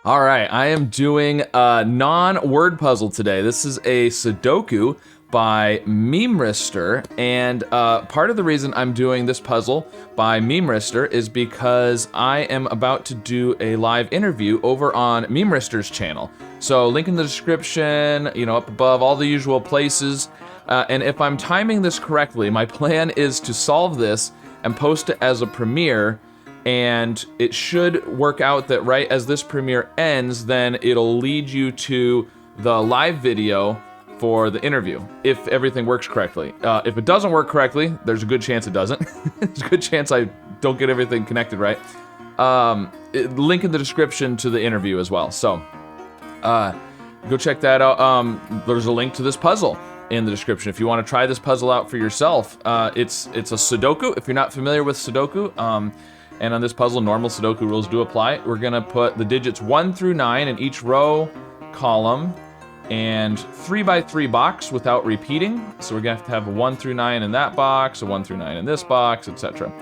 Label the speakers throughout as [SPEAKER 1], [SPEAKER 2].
[SPEAKER 1] All right, I am doing a non-word puzzle today. This is a Sudoku by Memerister, and part of the reason I'm doing this puzzle by Memerister is because I am about to do a live interview over on Memerister's channel. So link in the description, up above, all the usual places. And if I'm timing this correctly, my plan is to solve this and post it as a premiere. And it should work out that right as this premiere ends, then it'll lead you to the live video for the interview, if everything works correctly. If it doesn't work correctly, there's a good chance it doesn't. There's a good chance I don't get everything connected right. Link in the description to the interview as well. So go check that out. There's a link to this puzzle in the description if you want to try this puzzle out for yourself. It's a Sudoku, if you're not familiar with Sudoku. And on this puzzle, normal Sudoku rules do apply. We're gonna put the digits 1 through 9 in each row, column, and 3x3 box without repeating. So we're gonna have to have a 1 through 9 in that box, a 1 through 9 in this box, etc.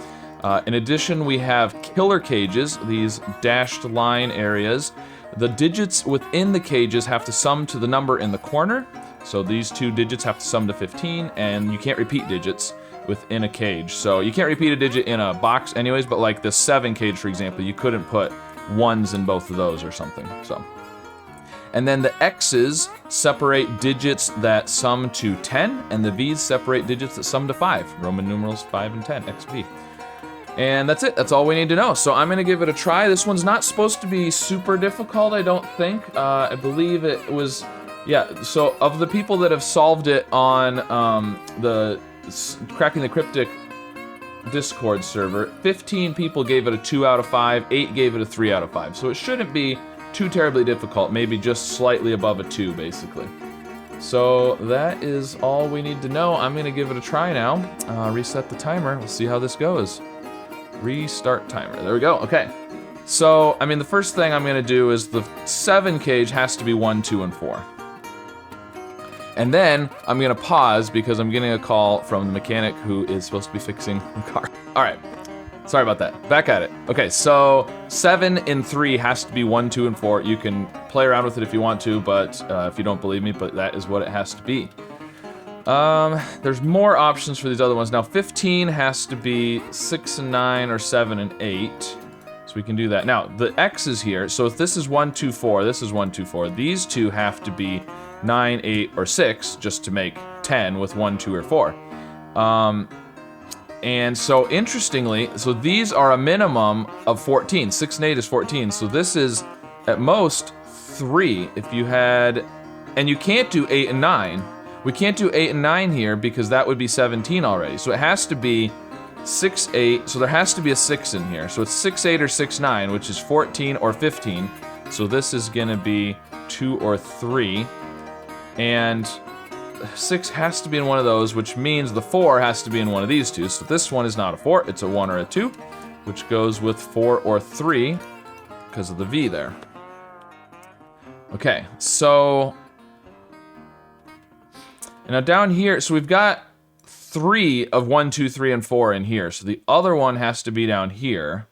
[SPEAKER 1] In addition, we have killer cages, these dashed line areas. The digits within the cages have to sum to the number in the corner. So these two digits have to sum to 15, and you can't repeat digits within a cage. So you can't repeat a digit in a box anyways, but like the 7 cage, for example, you couldn't put 1s in both of those or something. So, and then the X's separate digits that sum to 10, and the V's separate digits that sum to 5. Roman numerals 5 and 10, XV. And that's it, that's all we need to know. So I'm gonna give it a try. This one's not supposed to be super difficult, I don't think. I believe it was, yeah, so of the people that have solved it on the Cracking the Cryptic Discord server, 15 people gave it a 2 out of 5, 8 gave it a 3 out of 5. So it shouldn't be too terribly difficult, maybe just slightly above a 2, basically. So that is all we need to know. I'm gonna give it a try now. Reset the timer, we'll see how this goes. Restart timer, there we go, okay. So, the first thing I'm gonna do is the 7 cage has to be 1, 2, and 4. And then I'm gonna pause because I'm getting a call from the mechanic who is supposed to be fixing the car. All right, sorry about that. Back at it. Okay, so 7 in 3 has to be 1, 2, and 4. You can play around with it if you want to, but if you don't believe me, but that is what it has to be. There's more options for these other ones. Now 15 has to be 6 and 9 or 7 and 8. So we can do that. Now the X's here, so if this is 1, 2, 4, this is 1, 2, 4. These two have to be 9, 8, or 6, just to make 10 with 1, 2, or 4. And so interestingly, so these are a minimum of 14. 6 and 8 is 14, so this is at most 3 if you had, and you can't do 8 and 9. We can't do 8 and 9 here because that would be 17 already. So it has to be 6, 8, so there has to be a 6 in here. So it's 6, 8, or 6, 9, which is 14 or 15. So this is gonna be 2 or 3. And 6 has to be in one of those, which means the 4 has to be in one of these two. So this one is not a 4, it's a 1 or a 2, which goes with 4 or 3 because of the V there. Okay, so now down here, so we've got 3 of 1, 2, 3, and 4 in here. So the other one has to be down here,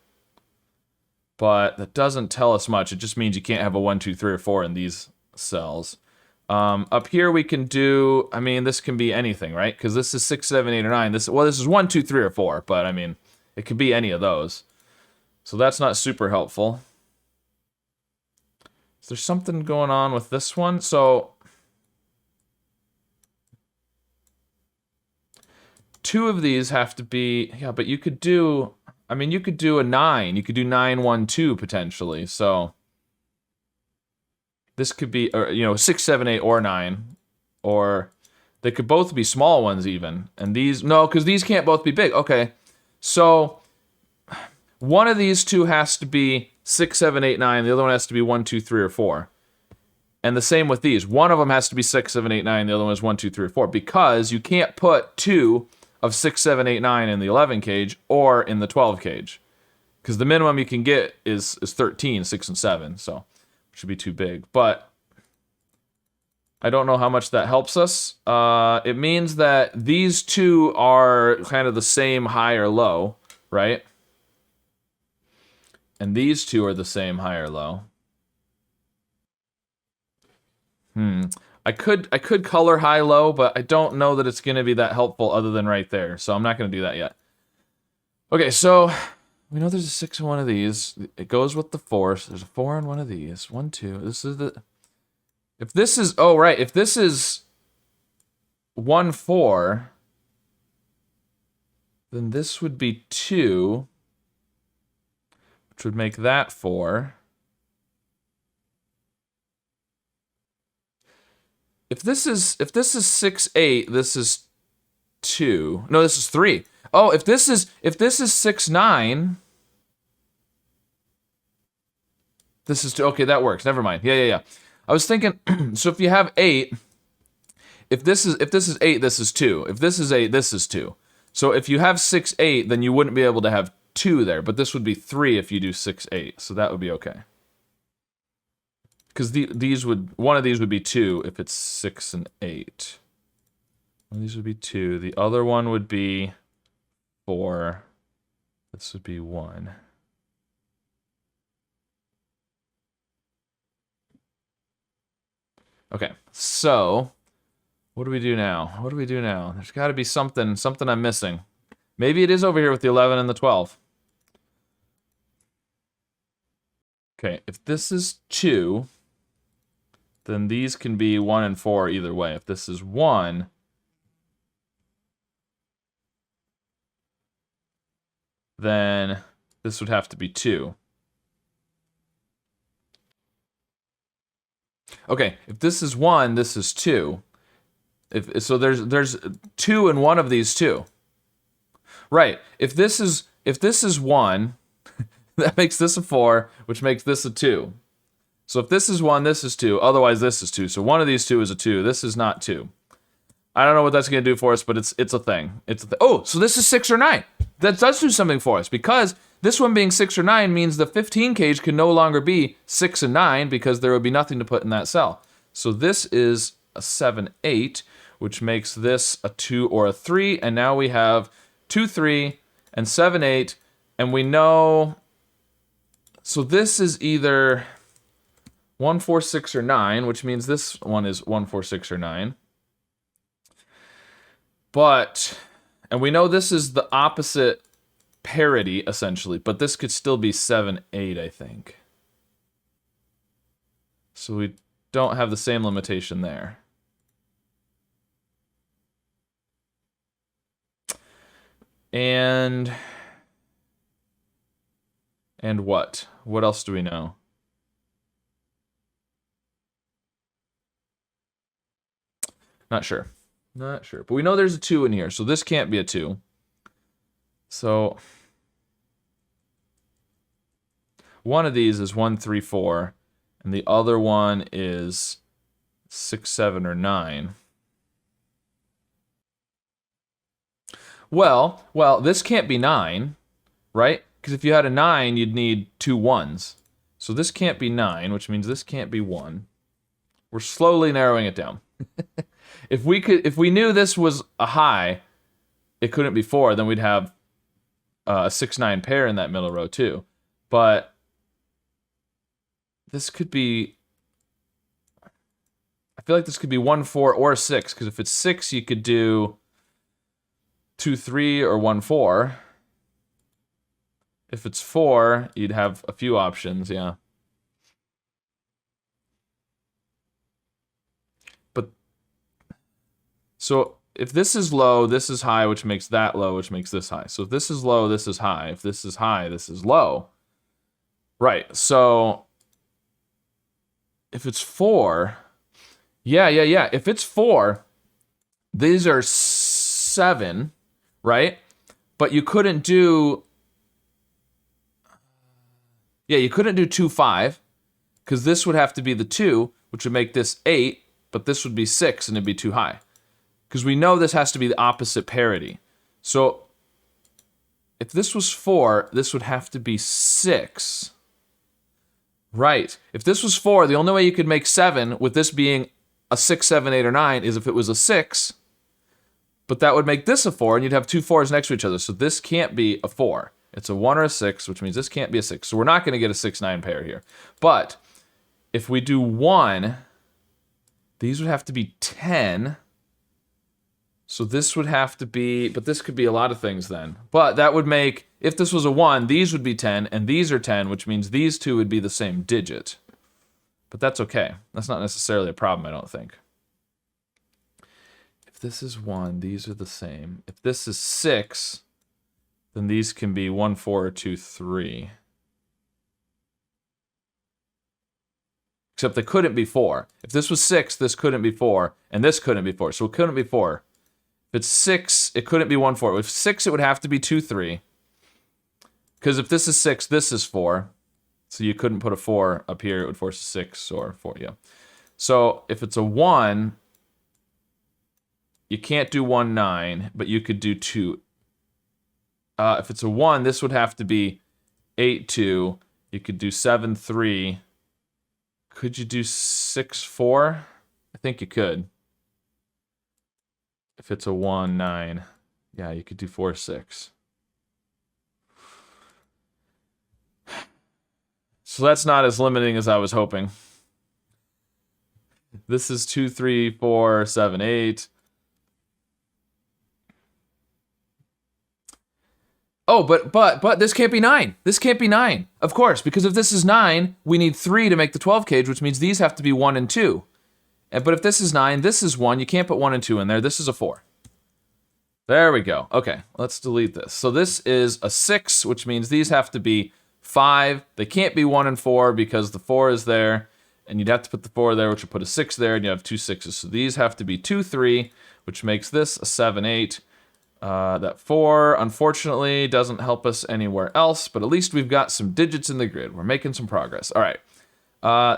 [SPEAKER 1] but that doesn't tell us much. It just means you can't have a 1, 2, 3, or 4 in these cells. Up here we can do, this can be anything, right? Because this is 6, 7, 8, or 9. This is 1, 2, 3, or 4, but it could be any of those. So that's not super helpful. Is there something going on with this one? So 2 of these have to be, yeah, but you could do, you could do a 9. You could do 9, 1, 2 potentially, so this could be, 6, 7, 8, or 9. Or they could both be small ones even. And these, no, because these can't both be big. Okay, so one of these two has to be 6, 7, 8, 9. The other one has to be 1, 2, 3, or 4. And the same with these. One of them has to be 6, 7, 8, 9. The other one is 1, 2, 3, or 4. Because you can't put 2 of 6, 7, 8, 9 in the 11 cage or in the 12 cage. Because the minimum you can get is 13, 6, and 7. So should be too big, but I don't know how much that helps us. It means that these two are kind of the same high or low, right? And these two are the same high or low. I could color high low, but I don't know that it's going to be that helpful other than right there. So I'm not going to do that yet. Okay, so we know there's a 6 in one of these. It goes with the 4. So there's a 4 in one of these. 1, 2. This is the... If this is... Oh, right. If this is 1, 4, then this would be 2, which would make that 4. If this is 6, 8, this is 2. No, this is 3. Oh, if this is 6, 9, this is 2. Okay, that works. Never mind. Yeah. I was thinking, so if you have 8, if this is 8, this is 2. If this is 8, this is 2. So if you have 6, 8, then you wouldn't be able to have 2 there, but this would be 3 if you do 6, 8. So that would be okay. Because one of these would be 2 if it's 6 and 8. One of these would be 2. The other one would be 4. This would be 1. Okay, so what do we do now? What do we do now? There's got to be something I'm missing. Maybe it is over here with the 11 and the 12. Okay, if this is 2, then these can be 1 and 4 either way. If this is 1, then this would have to be 2. Okay, if this is 1, this is 2. So there's 2 in one of these too. Right. If this is 1, that makes this a 4, which makes this a 2. So if this is 1, this is 2. Otherwise, this is 2. So one of these two is a 2. This is not 2. I don't know what that's going to do for us, but it's a thing. Oh, so this is 6 or 9. That does do something for us, because this one being 6 or 9 means the 15 cage can no longer be 6 and 9 because there would be nothing to put in that cell. So this is a 7, 8, which makes this a 2 or a 3, and now we have 2, 3, and 7, 8, and we know... So this is either 1, 4, 6, or 9, which means this one is 1, 4, 6, or 9. But, and we know this is the opposite parity, essentially, but this could still be 7, 8, I think. So we don't have the same limitation there. And what? What else do we know? Not sure. Not sure. But we know there's a 2 in here, so this can't be a 2. So one of these is 1, 3, 4, and the other one is 6, 7, or 9. Well, this can't be 9, right? Because if you had a 9, you'd need 2 1s. So this can't be 9, which means this can't be 1. We're slowly narrowing it down. If we knew this was a high, it couldn't be 4, then we'd have a 6, 9 pair in that middle row too. But this could be... I feel like this could be 1, 4, or 6, because if it's 6, you could do 2, 3, or 1, 4. If it's 4, you'd have a few options, yeah. But, so if this is low, this is high, which makes that low, which makes this high. So if this is low, this is high. If this is high, this is low. Right, so if it's 4, yeah. If it's 4, these are 7, right? But you couldn't do... Yeah, you couldn't do 2, 5, because this would have to be the 2, which would make this 8, but this would be 6, and it'd be too high. Because we know this has to be the opposite parity. So, if this was 4, this would have to be 6. Right. If this was 4, the only way you could make 7, with this being a 6, 7, 8, or 9, is if it was a 6, but that would make this a 4, and you'd have 2 4s next to each other. So this can't be a 4. It's a 1 or a 6, which means this can't be a 6. So we're not going to get a 6, 9 pair here. But if we do 1, These would have to be 10. So this would have to be, but this could be a lot of things then. But that would make, if this was a 1, these would be 10, and these are 10, which means these two would be the same digit. But that's okay. That's not necessarily a problem, I don't think. If this is 1, these are the same. If this is 6, then these can be 1, 4, or 2, 3. Except they couldn't be 4. If this was 6, this couldn't be 4, and this couldn't be 4. So it couldn't be 4. If it's 6, it couldn't be 1, 4. If 6, it would have to be 2, 3. Because if this is 6, this is 4. So you couldn't put a 4 up here. It would force a 6 or 4, yeah. So if it's a 1, you can't do 1, 9, but you could do 2. If it's a 1, this would have to be 8, 2. You could do 7, 3. Could you do 6, 4? I think you could. If it's a 1, 9. Yeah, you could do 4, 6. So that's not as limiting as I was hoping. This is 2, 3, 4, 7, 8. Oh, but this can't be 9. This can't be 9. Of course, because if this is 9, we need 3 to make the 12 cage, which means these have to be 1 and 2. But if this is 9, this is 1. You can't put 1 and 2 in there. This is a 4. There we go. Okay, let's delete this. So this is a 6, which means these have to be 5. They can't be 1 and 4 because the 4 is there. And you'd have to put the 4 there, which would put a 6 there, and you have 2 6s. So these have to be 2, 3, which makes this a 7, 8. That 4, unfortunately, doesn't help us anywhere else, but at least we've got some digits in the grid. We're making some progress. All right.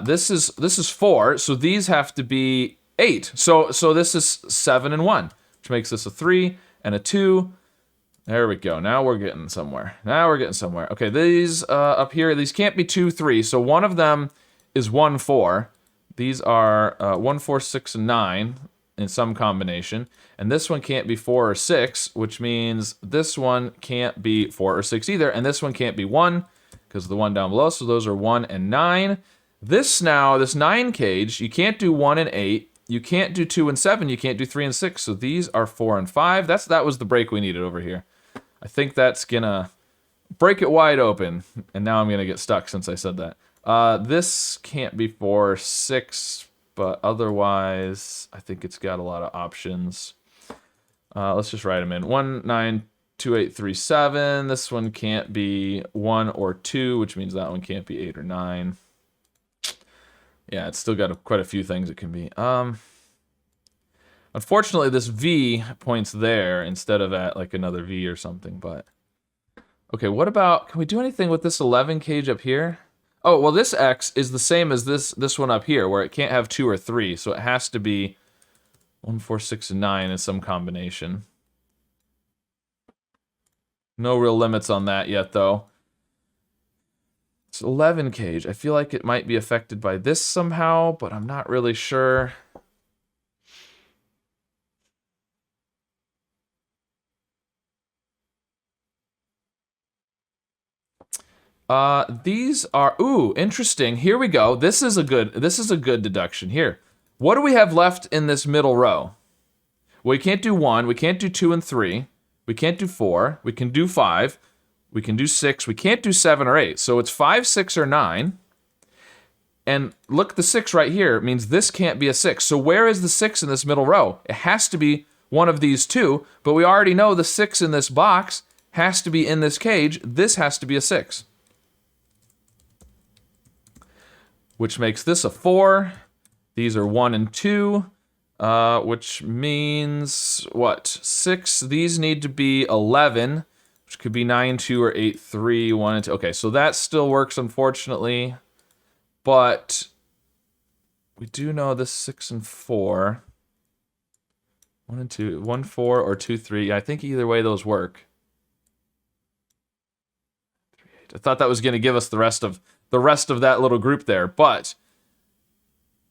[SPEAKER 1] This is 4, so these have to be 8. So this is 7 and 1, which makes this a 3 and a 2. There we go. Now we're getting somewhere. Okay, these up here, these can't be 2, 3, so one of them is 1, 4. These are 1, 4, 6, and 9 in some combination. And this one can't be 4 or 6, which means this one can't be 4 or 6 either. And this one can't be 1 because of the 1 down below. So those are 1 and 9. This 9 cage, you can't do 1 and 8. You can't do 2 and 7. You can't do 3 and 6. So these are 4 and 5. That was the break we needed over here. I think that's gonna break it wide open. And now I'm gonna get stuck since I said that. This can't be 4 or 6, but otherwise, I think it's got a lot of options. Let's just write them in. 1, 9, 2, 8, 3, 7. This one can't be 1 or 2, which means that one can't be 8 or 9. Yeah, it's still got quite a few things it can be. Unfortunately, this V points there instead of at like another V or something, but... Okay, what about... Can we do anything with this 11 cage up here? Oh, well, this X is the same as this one up here, where it can't have 2 or 3, so it has to be 1, 4, 6, and 9 in some combination. No real limits on that yet, though. It's 11 cage. I feel like it might be affected by this somehow, but I'm not really sure. These are, ooh, interesting. Here we go. This is a good deduction here. What do we have left in this middle row? Well, we can't do 1, we can't do 2 and 3, we can't do 4, we can do 5, we can do 6, we can't do 7 or 8. So it's 5, 6, or 9. And look, the 6 right here means this can't be a 6. So where is the 6 in this middle row? It has to be one of these two, but we already know the 6 in this box has to be in this cage. This has to be a 6. Which makes this a 4. These are 1 and 2, which means, what, 6? These need to be 11, which could be 9, 2, or 8, 3, 1, and 2. Okay, so that still works, unfortunately. But we do know this 6 and 4. 1 and 2, 1, 4, or 2, 3. Yeah, I think either way those work. 3, 8. I thought that was going to give us the rest of that little group there, but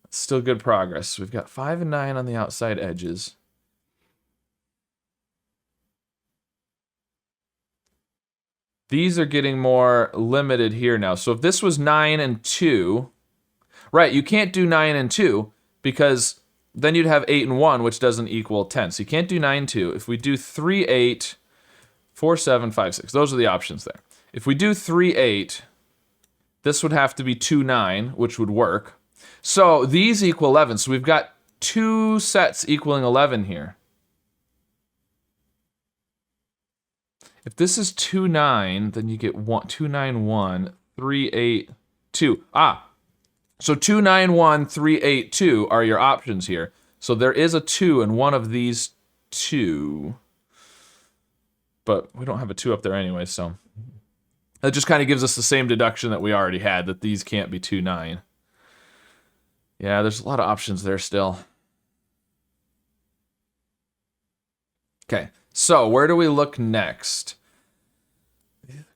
[SPEAKER 1] it's still good progress. We've got 5 and 9 on the outside edges. These are getting more limited here now. So if this was 9 and 2, right, you can't do 9 and 2 because then you'd have 8 and 1, which doesn't equal 10. So you can't do 9, 2. If we do 3, 8, 4, 7, 5, 6, those are the options there. If we do 3, 8, this would have to be 2, 9, which would work. So these equal 11. So we've got 2 sets equaling 11 here. If this is 2, 9, then you get 2, 9, 1, 3, 8, 2. So 2, 9, 1, 3, 8, 2 are your options here. So there is a 2 in one of these two. But we don't have a 2 up there anyway, so. That just kind of gives us the same deduction that we already had, that these can't be 2, 9. Yeah, there's a lot of options there still. Okay, so where do we look next?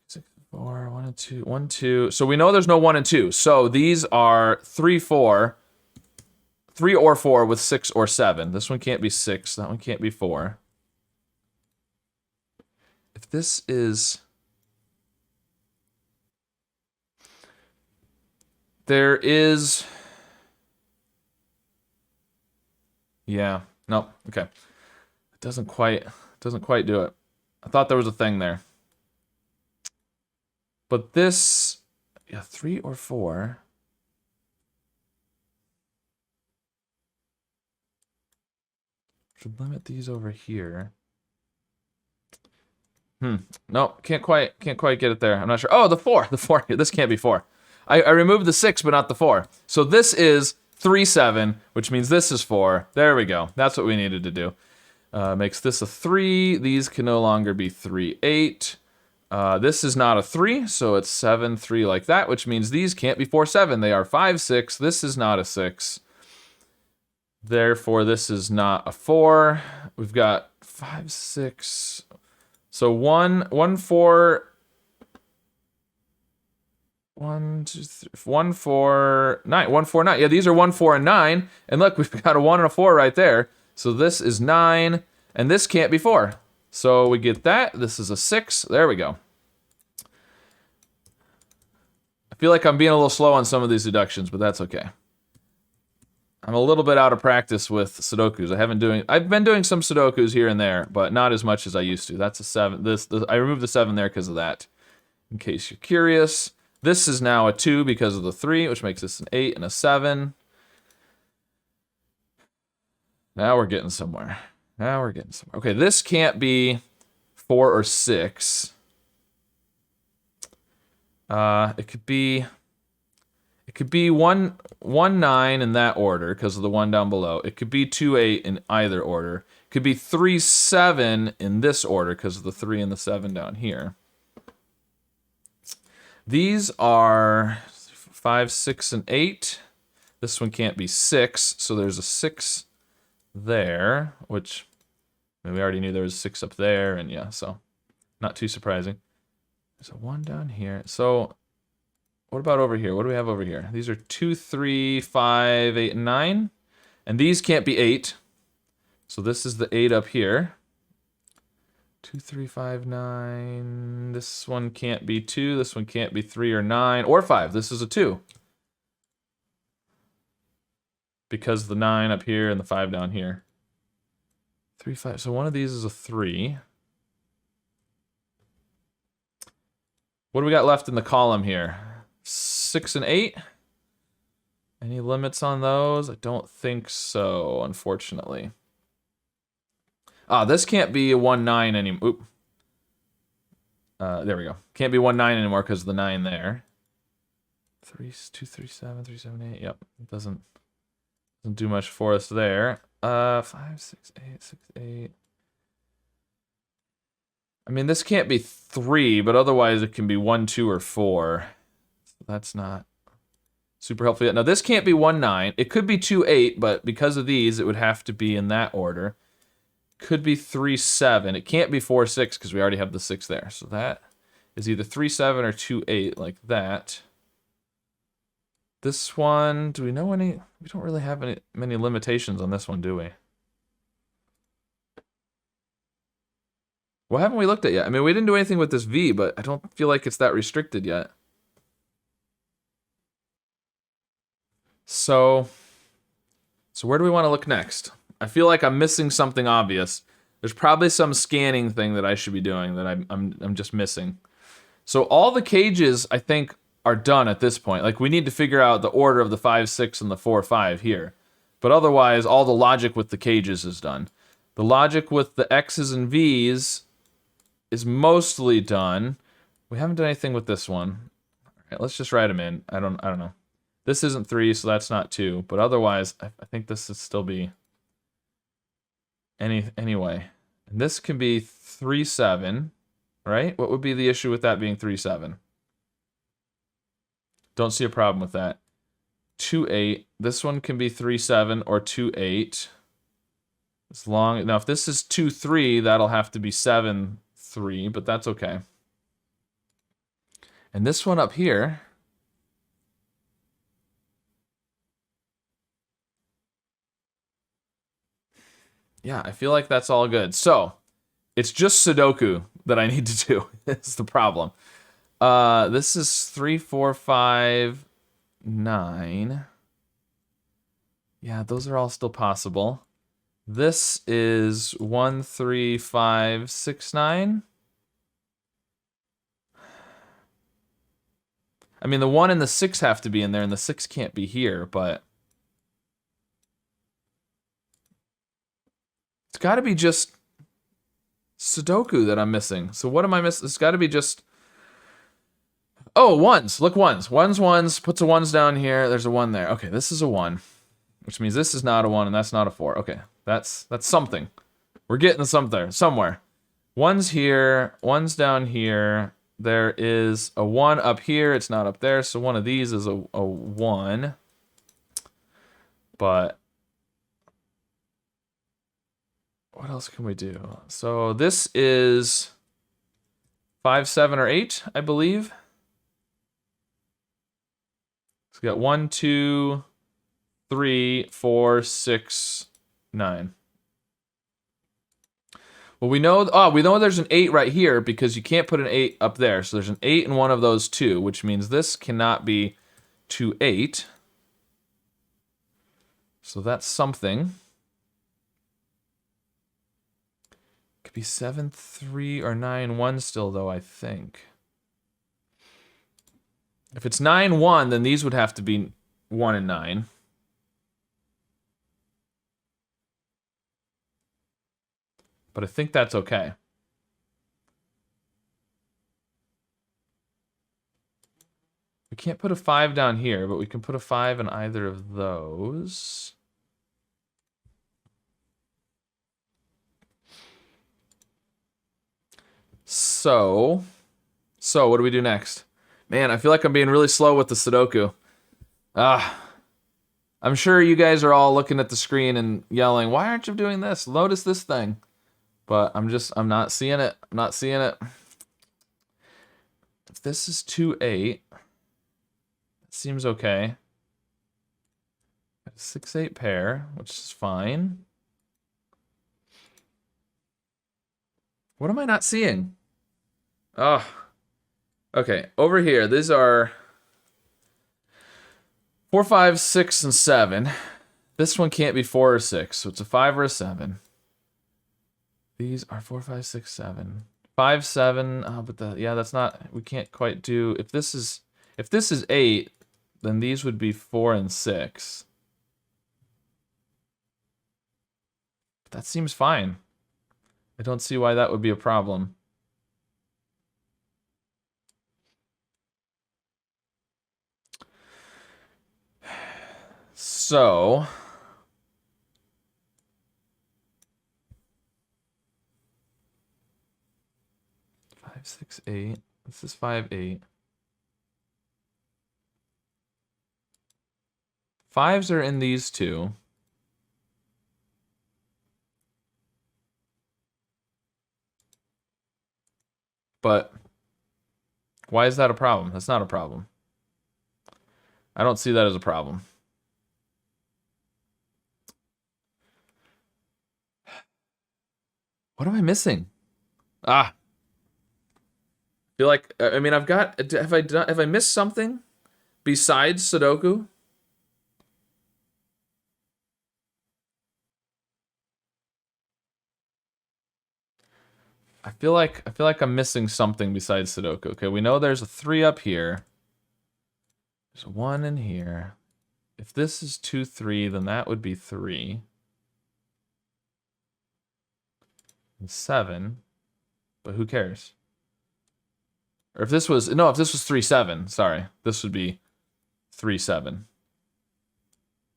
[SPEAKER 1] 6, 4, 1 and 2, 1, 2. So we know there's no 1 and 2. So these are 3, 4. 3 or 4 with 6 or 7. This one can't be 6. That one can't be 4. If this is... There is... Yeah. No. Okay. It doesn't quite do it. I thought there was a thing there. But this... Yeah, 3 or 4... should limit these over here. No, can't quite get it there. I'm not sure. Oh, the 4. The 4. This can't be 4. I removed the 6, but not the 4. So this is 3, 7, which means this is 4. There we go. That's what we needed to do. Makes this a 3. These can no longer be 3, 8. This is not a 3, so it's 7, 3 like that, which means these can't be 4, 7. They are 5, 6. This is not a 6. Therefore, this is not a 4. We've got 5, 6. So 1, 4... 1, 2, 3, 1, 4, 9. 1, 4, 9. Yeah, these are 1, 4, and 9. And look, we've got a 1 and a 4 right there. So this is 9, and this can't be 4. So we get that. This is a 6. There we go. I feel like I'm being a little slow on some of these deductions, but that's okay. I'm a little bit out of practice with Sudokus. I've been doing some Sudokus here and there, but not as much as I used to. That's a 7. I removed the 7 there because of that. In case you're curious. This is now a 2 because of the 3, which makes this an 8 and a 7. Now we're getting somewhere. Okay, this can't be 4 or 6. It could be 1, 9 in that order because of the 1 down below. It could be 2, 8 in either order. It could be 3, 7 in this order because of the 3 and the 7 down here. These are 5, 6, and 8. This one can't be 6, so there's a 6 there, which I mean, we already knew there was a 6 up there, and yeah, so not too surprising. There's a 1 down here. So what about over here? What do we have over here? These are 2, 3, 5, 8, and 9. And these can't be 8. So this is the 8 up here. 2, 3, 5, 9. This one can't be 2. This one can't be 3 or 9 or 5. This is a 2. Because the 9 up here and the 5 down here. 3, 5. So one of these is a 3. What do we got left in the column here? 6 and 8? Any limits on those? I don't think so, unfortunately. This can't be a 1, 9 anymore. Oop. There we go. Can't be 1, 9 anymore because of the 9 there. 3, 2, 3, 7, 3, 7, 8. Yep. It doesn't do much for us there. 5, 6, 8, 6, 8. I mean, this can't be 3, but otherwise it can be 1, 2, or 4. So that's not super helpful yet. Now, this can't be 1, 9. It could be 2, 8, but because of these, it would have to be in that order. Could be 3, 7. It can't be 4, 6 because we already have the 6 there. So that is either 3, 7 or 2, 8 like that. This one, do we know any? We don't really have many limitations on this one, do we? What haven't we looked at yet? I mean, we didn't do anything with this V, but I don't feel like it's that restricted yet. So So where do we want to look next? I feel like I'm missing something obvious. There's probably some scanning thing that I should be doing that I'm just missing. So all the cages, I think, are done at this point. Like, we need to figure out the order of the 5, 6, and the 4, 5 here. But otherwise, all the logic with the cages is done. The logic with the X's and V's is mostly done. We haven't done anything with this one. All right, let's just write them in. I don't know. This isn't 3, so that's not 2. But otherwise, I think this would still be anyway. And this can be 3, 7, right? What would be the issue with that being 3, 7? Don't see a problem with that. 2, 8. This one can be 3, 7 or 2, 8. As long now, if this is 2, 3, that'll have to be 7, 3, but that's okay. And this one up here, yeah, I feel like that's all good. So it's just Sudoku that I need to do. It's the problem. This is 3, 4, 5, 9. Yeah, those are all still possible. This is 1, 3, 5, 6, 9. I mean, the 1 and the 6 have to be in there, and the 6 can't be here, but it's got to be just Sudoku that I'm missing. So what am I missing? It's got to be just... Oh, ones. Look, ones. Ones. Puts a ones down here. There's a 1 there. Okay, this is a 1. Which means this is not a 1 and that's not a 4. Okay, that's something. We're getting somewhere. 1's here. 1's down here. There is a 1 up here. It's not up there. So one of these is a 1. But what else can we do? So this is 5, 7, or 8, I believe. So we got 1, 2, 3, 4, 6, 9. Well, we know there's an 8 right here because you can't put an 8 up there. So there's an 8 in one of those two, which means this cannot be 2, 8. So that's something. Could be 7, 3, or 9, 1 still, though, I think. If it's 9, 1, then these would have to be 1 and 9. But I think that's okay. We can't put a 5 down here, but we can put a 5 in either of those. So what do we do next? Man, I feel like I'm being really slow with the Sudoku. I'm sure you guys are all looking at the screen and yelling, why aren't you doing this? Notice this thing. But I'm not seeing it. I'm not seeing it. If this is 2, 8, it seems okay. 6, 8 pair, which is fine. What am I not seeing? Oh. Okay, over here, these are 4, 5, 6, and 7. This one can't be 4 or 6, so it's a 5 or a 7. These are 4, 5, 6, 7. 5, 7, but yeah, that's not, we can't quite do, if this is 8, then these would be 4 and 6. But that seems fine. I don't see why that would be a problem. So 5, 6, 8. This is 5, 8. 5s are in these two. But why is that a problem? That's not a problem. I don't see that as a problem. What am I missing? I feel like, I mean, have I missed something besides Sudoku? I feel like I'm missing something besides Sudoku. Okay, we know there's a 3 up here. There's a 1 in here. If this is 2, 3, then that would be 3. And 7. But who cares? Or if this was, no, if this was 3, 7, sorry. This would be 3, 7.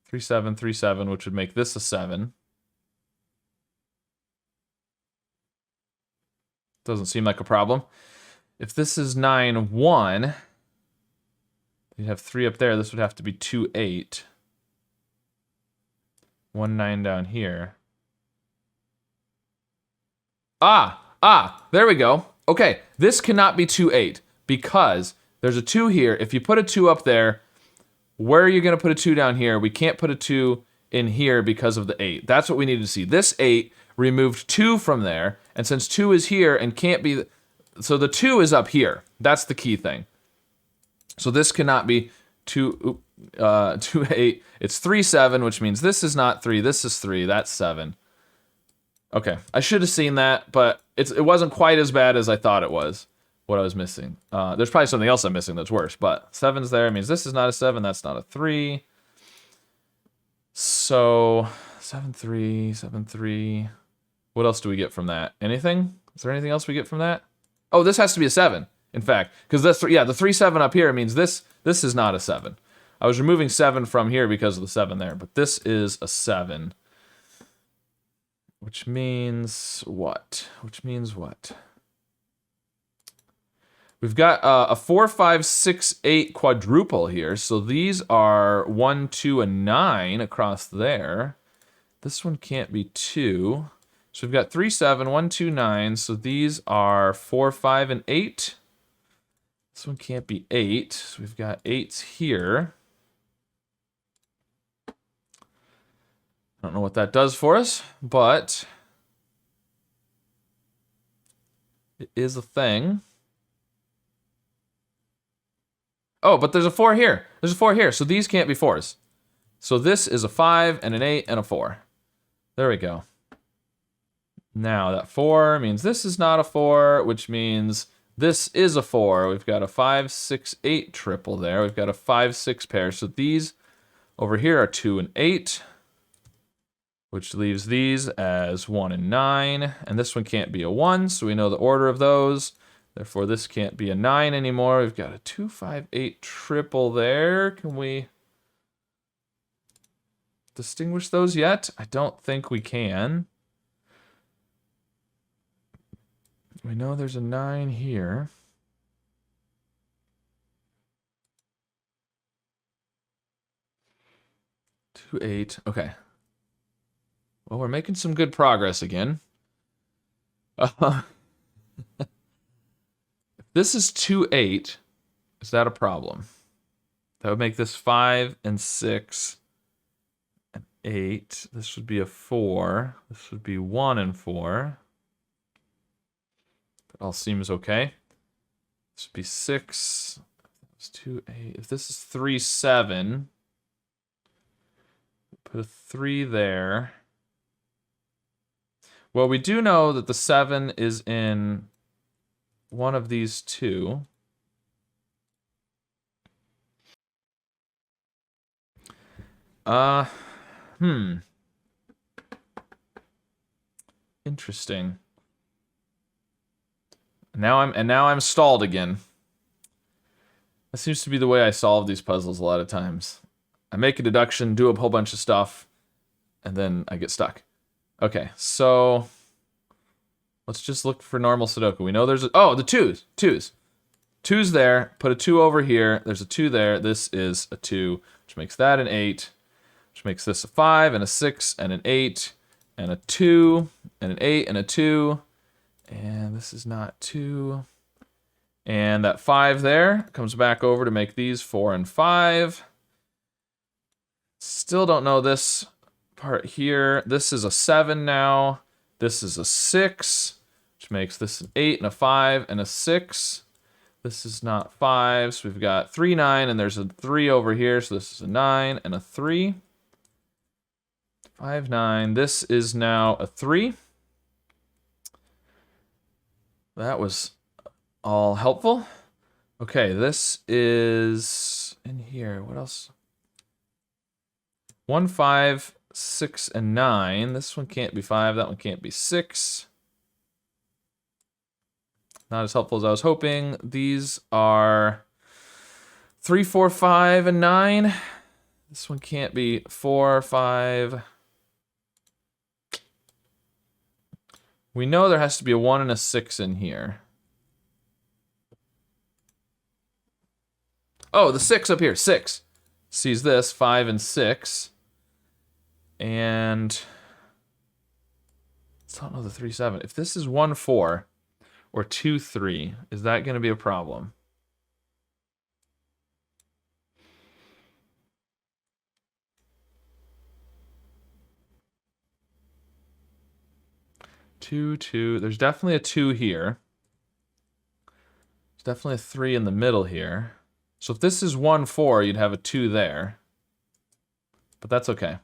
[SPEAKER 1] 3, 7, 3, 7, which would make this a 7. Doesn't seem like a problem. If this is 9, 1, you'd have 3 up there. This would have to be 2, 8. 1, 9 down here. There we go. Okay, this cannot be 2, 8 because there's a 2 here. If you put a 2 up there, where are you going to put a 2 down here? We can't put a 2 in here because of the 8. That's what we needed to see. This 8 removed 2 from there, and since 2 is here and can't be... So the 2 is up here. That's the key thing. So this cannot be 2, 8. It's 3, 7, which means this is not 3. This is 3. That's 7. Okay, I should have seen that, but it wasn't quite as bad as I thought it was, what I was missing. There's probably something else I'm missing that's worse, but 7's there. It means this is not a 7, that's not a 3. So, 7, 3, 7, 3. What else do we get from that? Anything? Is there anything else we get from that? Oh, this has to be a 7, in fact. Because this, yeah, the 3, 7 up here means this is not a 7. I was removing 7 from here because of the 7 there, but this is a 7. Which means what? We've got a 4, 5, 6, 8 quadruple here. So these are 1, 2, and 9 across there. This one can't be 2. So we've got 3, 7, 1, 2, 9. So these are 4, 5, and 8. This one can't be 8. So we've got 8s here. I don't know what that does for us, but it is a thing. Oh, but there's a 4 here. There's a 4 here, so these can't be 4s. So this is a 5 and an 8 and a 4. There we go. Now that 4 means this is not a 4, which means this is a 4. We've got a 5, 6, 8 triple there. We've got a 5, 6 pair. So these over here are 2 and 8. Which leaves these as 1 and 9. And this one can't be a 1, so we know the order of those. Therefore, this can't be a 9 anymore. We've got a 2, 5, 8 triple there. Can we distinguish those yet? I don't think we can. We know there's a 9 here. 2, 8. Okay. Well, we're making some good progress again. If this is 2, 8, is that a problem? That would make this 5 and 6 and 8. This would be a 4. This would be 1 and 4. That all seems okay. This would be 6. It's 2, 8. If this is 3, 7, put a 3 there. Well, we do know that the 7 is in one of these two. Interesting. Now I'm stalled again. That seems to be the way I solve these puzzles a lot of times. I make a deduction, do a whole bunch of stuff, and then I get stuck. Okay, so let's just look for normal Sudoku. We know there's oh, the twos. Two's there. Put a 2 over here. There's a 2 there. This is a 2, which makes that an 8, which makes this a 5 and a 6 and an 8 and a 2 and an 8 and a 2. And this is not 2. And that 5 there comes back over to make these 4 and 5. Still don't know this part here. This is a 7 now. This is a 6, which makes this an 8 and a 5 and a 6. This is not 5, so we've got 3, 9, and there's a 3 over here, so this is a 9 and a 3. 5, 9. This is now a 3. That was all helpful. Okay, this is in here. What else? 1, 5, 6, and 9. This one can't be 5. That one can't be 6. Not as helpful as I was hoping. These are 3, 4, 5, and 9. This one can't be 4, 5. We know there has to be a 1 and a 6 in here. Oh, the 6 up here. 6. Sees this. 5 and 6. And I don't know the 3, 7. If this is 1, 4 or 2, 3, is that going to be a problem? 2, 2. There's definitely a 2 here. There's definitely a 3 in the middle here. So if this is 1, 4, you'd have a 2 there. But that's okay.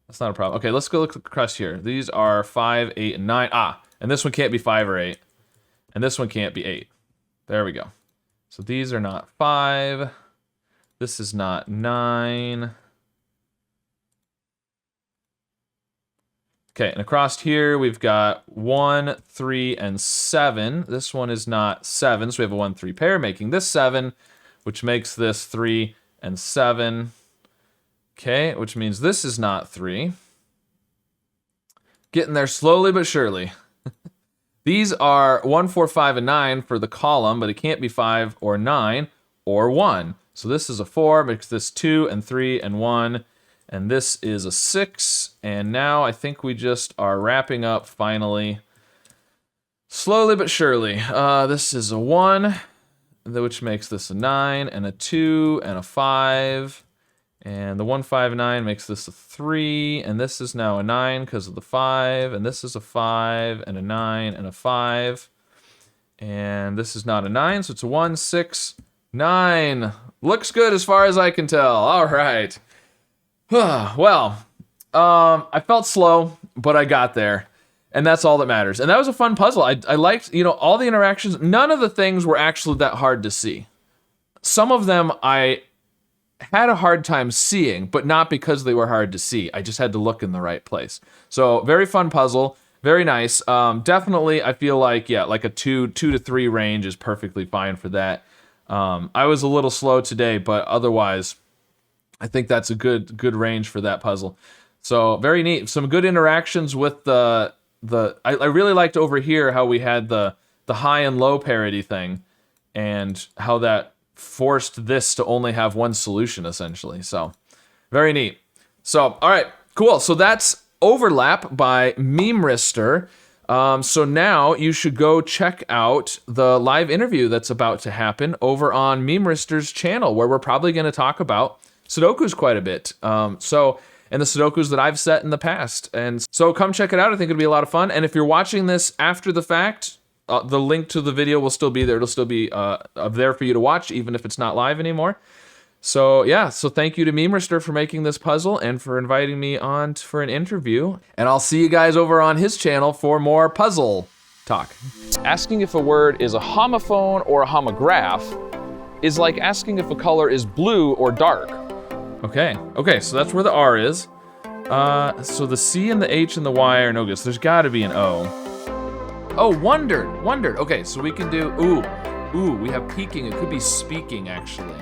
[SPEAKER 1] That's not a problem. Okay, let's go look across here. These are 5, 8, and 9. Ah, and this one can't be 5 or 8. And this one can't be 8. There we go. So these are not 5. This is not 9. Okay, and across here we've got 1, 3, and 7. This one is not 7, so we have a 1, 3 pair, making this 7, which makes this 3 and 7. Okay, which means this is not 3. Getting there slowly but surely. These are 1, 4, 5, and 9 for the column, but it can't be 5 or 9 or 1. So this is a 4, makes this 2 and 3 and 1. And this is a 6, and now I think we just are wrapping up finally. Slowly but surely. This is a 1, which makes this a 9, and a 2, and a 5. And the 1, 5, 9 makes this a 3, and this is now a 9 because of the 5, and this is a 5, and a 9, and a 5. And this is not a 9, so it's a 1, 6, 9. Looks good as far as I can tell. All right. Well, I felt slow, but I got there, and that's all that matters. And that was a fun puzzle. I liked, all the interactions. None of the things were actually that hard to see. Some of them I had a hard time seeing, but not because they were hard to see. I just had to look in the right place. So very fun puzzle, very nice. Definitely, I feel like, yeah, like a 2 to 3 range is perfectly fine for that. I was a little slow today, but otherwise, I think that's a good range for that puzzle. So very neat. Some good interactions with I really liked over here how we had the high and low parity thing, and how that forced this to only have one solution essentially. So very neat. So all right, cool. So that's Overlap by Memerister. So now you should go check out the live interview that's about to happen over on Memerister's channel, where we're probably going to talk about Sudokus quite a bit. And the Sudokus that I've set in the past. And so come check it out. I think it'll be a lot of fun. And if you're watching this after the fact, the link to the video will still be there. It'll still be there for you to watch, even if it's not live anymore. So yeah, so thank you to Memerister for making this puzzle and for inviting me on for an interview. And I'll see you guys over on his channel for more puzzle talk. Asking if a word is a homophone or a homograph is like asking if a color is blue or dark. Okay, so that's where the R is. So the C and the H and the Y are no good, so there's gotta be an O. Oh, wondered. Okay, so we can do, ooh, we have peeking. It could be speaking, actually.